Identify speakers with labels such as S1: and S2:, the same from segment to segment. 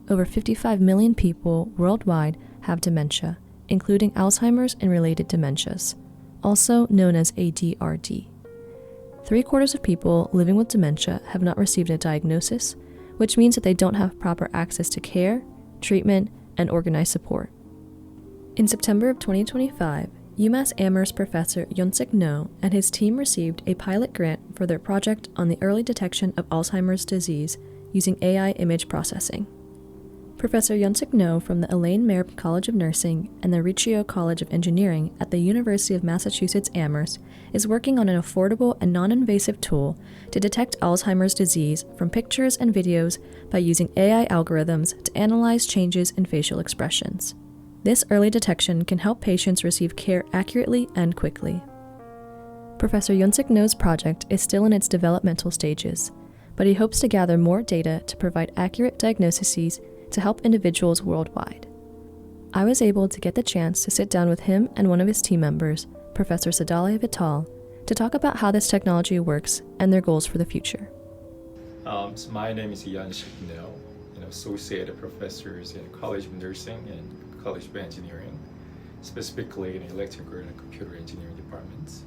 S1: over 55 million people worldwide have dementia, including Alzheimer's and related dementias, also known as ADRD. 3/4 of people living with dementia have not received a diagnosis, which means that they don't have proper access to care, treatment, and organized support. In September of 2025, UMass Amherst professor Yonsik No and his team received a pilot grant for their project on the early detection of Alzheimer's disease using AI image processing. Professor Yonsik No from the Elaine Merb College of Nursing and the Riccio College of Engineering at the University of Massachusetts Amherst is working on an affordable and non-invasive tool to detect Alzheimer's disease from pictures and videos by using AI algorithms to analyze changes in facial expressions. This early detection can help patients receive care accurately and quickly. Professor Yonsik No's project is still in its developmental stages, but he hopes to gather more data to provide accurate diagnoses to help individuals worldwide. I was able to get the chance to sit down with him and one of his team members, Professor Sedalia Vital, to talk about how this technology works and their goals for the future.
S2: So my name is Yonsik No, Associate Professor in College of Nursing and College of Engineering, specifically in electrical and computer engineering departments.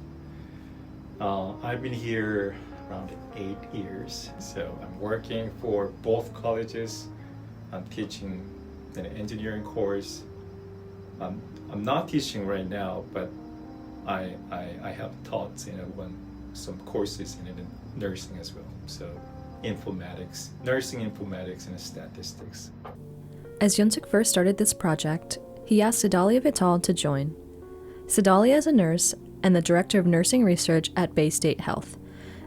S2: I've been here around 8 years, so I'm working for both colleges. I'm teaching an engineering course. I'm not teaching right now, but I have taught some courses in nursing as well. So informatics, nursing informatics, and statistics.
S1: As Yonsik first started this project, he asked Sedalia Vital to join. Sedalia is a nurse and the Director of Nursing Research at Bay State Health,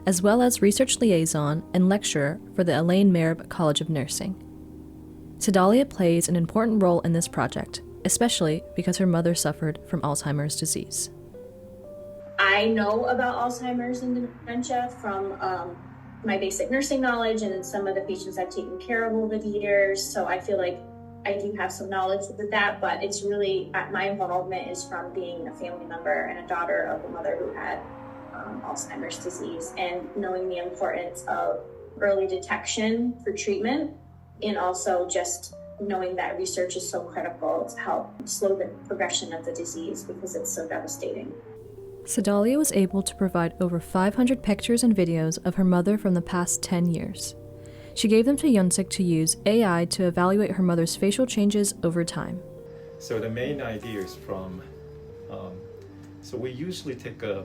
S1: as well as Research Liaison and Lecturer for the Elaine Merb College of Nursing. Sedalia plays an important role in this project, especially because her mother suffered from Alzheimer's disease.
S3: I know about Alzheimer's and dementia from my basic nursing knowledge and some of the patients I've taken care of over the years, so I feel like I do have some knowledge with that, but it's really, my involvement is from being a family member and a daughter of a mother who had Alzheimer's disease, and knowing the importance of early detection for treatment, and also just knowing that research is so critical to help slow the progression of the disease because it's so devastating.
S1: Sedalia was able to provide over 500 pictures and videos of her mother from the past 10 years. She gave them to Yonsik to use AI to evaluate her mother's facial changes over time.
S2: So the main idea is from, so we usually take the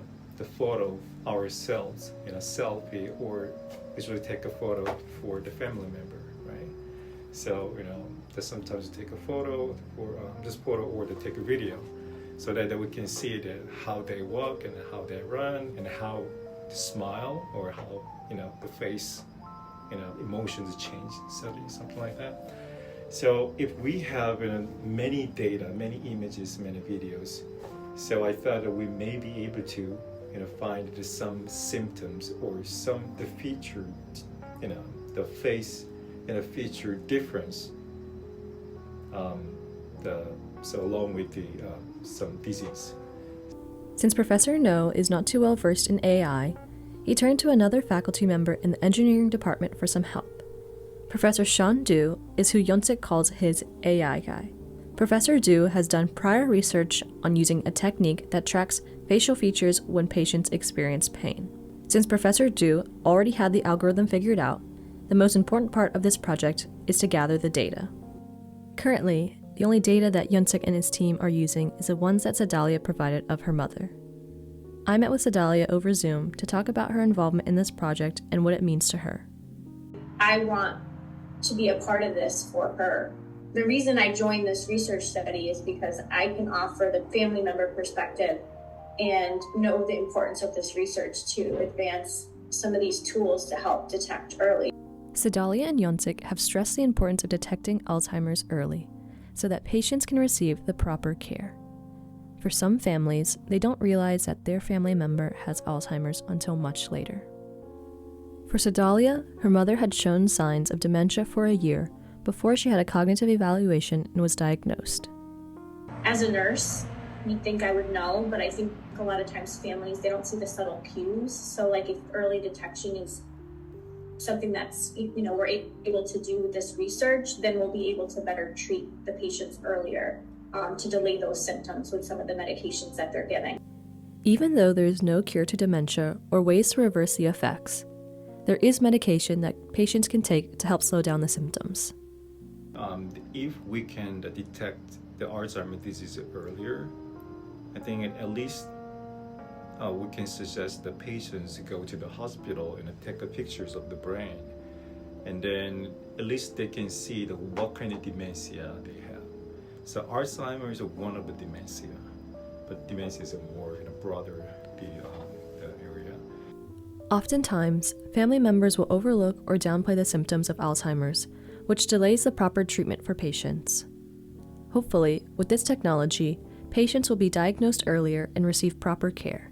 S2: photo of ourselves in a selfie, or usually take a photo for the family member, right? So, they sometimes take a photo for this photo, or they take a video, so that we can see how they walk and how they run and how they smile, or how, the face, emotions change suddenly, something like that. So if we have many data, many images, many videos, so I thought that we may be able to find some symptoms or the feature, the face feature difference, so along with some disease.
S1: Since Professor No is not too well versed in AI, he turned to another faculty member in the engineering department for some help. Professor Sean Du is who Yonsik calls his AI guy. Professor Du has done prior research on using a technique that tracks facial features when patients experience pain. Since Professor Du already had the algorithm figured out, the most important part of this project is to gather the data. Currently, the only data that Yonsik and his team are using is the ones that Sedalia provided of her mother. I met with Sedalia over Zoom to talk about her involvement in this project and what it means to her.
S3: I want to be a part of this for her. The reason I joined this research study is because I can offer the family member perspective and know the importance of this research to advance some of these tools to help detect early.
S1: Sedalia and Yonsik have stressed the importance of detecting Alzheimer's early so that patients can receive the proper care. For some families, they don't realize that their family member has Alzheimer's until much later. For Sedalia, her mother had shown signs of dementia for a year before she had a cognitive evaluation and was diagnosed.
S3: As a nurse, you'd think I would know, but I think a lot of times families, they don't see the subtle cues. So if early detection is something that's, we're able to do with this research, then we'll be able to better treat the patients earlier, to delay those symptoms with some of the medications that they're getting.
S1: Even though there is no cure to dementia or ways to reverse the effects, there is medication that patients can take to help slow down the symptoms.
S2: If we can detect the Alzheimer's disease earlier, I think at least we can suggest the patients go to the hospital and take pictures of the brain, and then at least they can see what kind of dementia they have. So Alzheimer's is one of the dementia, but dementia is more broader the area.
S1: Oftentimes, family members will overlook or downplay the symptoms of Alzheimer's, which delays the proper treatment for patients. Hopefully, with this technology, patients will be diagnosed earlier and receive proper care.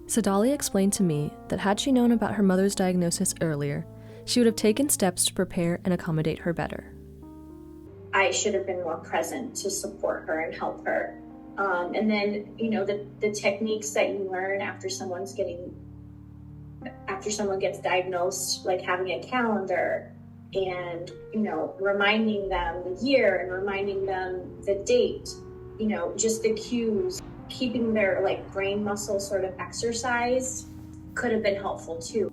S1: Sedalia explained to me that had she known about her mother's diagnosis earlier, she would have taken steps to prepare and accommodate her better.
S3: I should have been more present to support her and help her. And then, the techniques that you learn after someone gets diagnosed, like having a calendar and, reminding them the year and reminding them the date, just the cues, keeping their brain muscle sort of exercised could have been helpful too.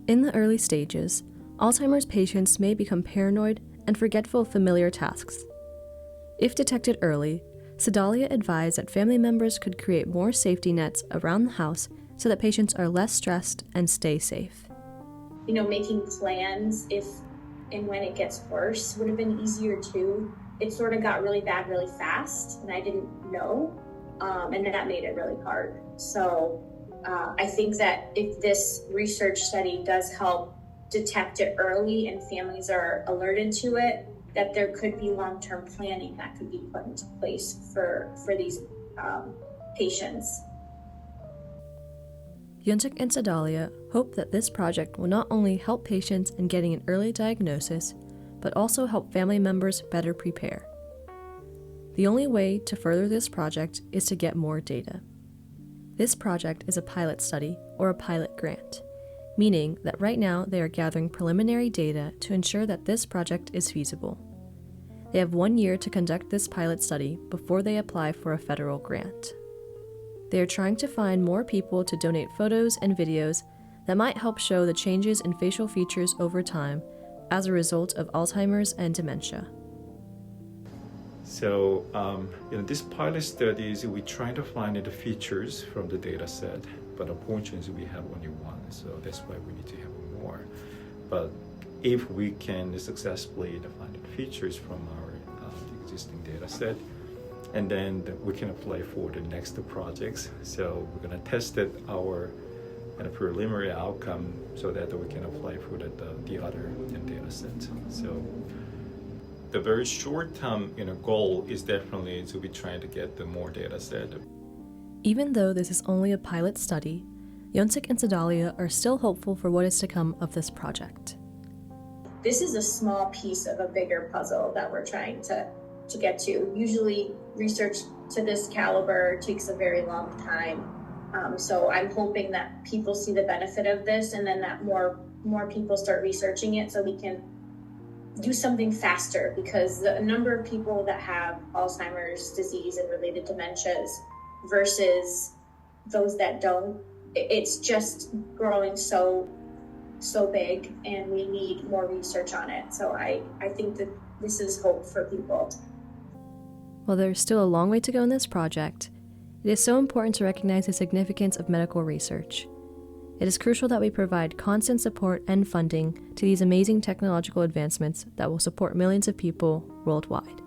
S1: In the early stages, Alzheimer's patients may become paranoid and forgetful of familiar tasks. If detected early, Sedalia advised that family members could create more safety nets around the house so that patients are less stressed and stay safe.
S3: Making plans if and when it gets worse would have been easier too. It sort of got really bad really fast and I didn't know, and that made it really hard. So I think that if this research study does help detect it early and families are alerted to it, that there could be long-term planning that could be put into place for these patients.
S1: Yuntik and Sedalia hope that this project will not only help patients in getting an early diagnosis, but also help family members better prepare. The only way to further this project is to get more data. This project is a pilot study or a pilot grant, meaning that right now they are gathering preliminary data to ensure that this project is feasible. They have 1 year to conduct this pilot study before they apply for a federal grant. They are trying to find more people to donate photos and videos that might help show the changes in facial features over time as a result of Alzheimer's and dementia.
S2: So, this pilot studies, we're trying to find the features from the data set, but unfortunately we have only one, so that's why we need to have more. But if we can successfully find the features from our existing data set, and then we can apply for the next projects. So we're going to test our preliminary outcome so that we can apply for the other data set. So the very short-term goal is definitely to be trying to get the more data set.
S1: Even though this is only a pilot study, Yuntik and Sedalia are still hopeful for what is to come of this project.
S3: This is a small piece of a bigger puzzle that we're trying to get to. Usually research to this caliber takes a very long time. So I'm hoping that people see the benefit of this and then that more people start researching it so we can do something faster, because the number of people that have Alzheimer's disease and related dementias versus those that don't, it's just growing so big and we need more research on it. So I think that this is hope for people.
S1: While there is still a long way to go in this project, it is so important to recognize the significance of medical research. It is crucial that we provide constant support and funding to these amazing technological advancements that will support millions of people worldwide.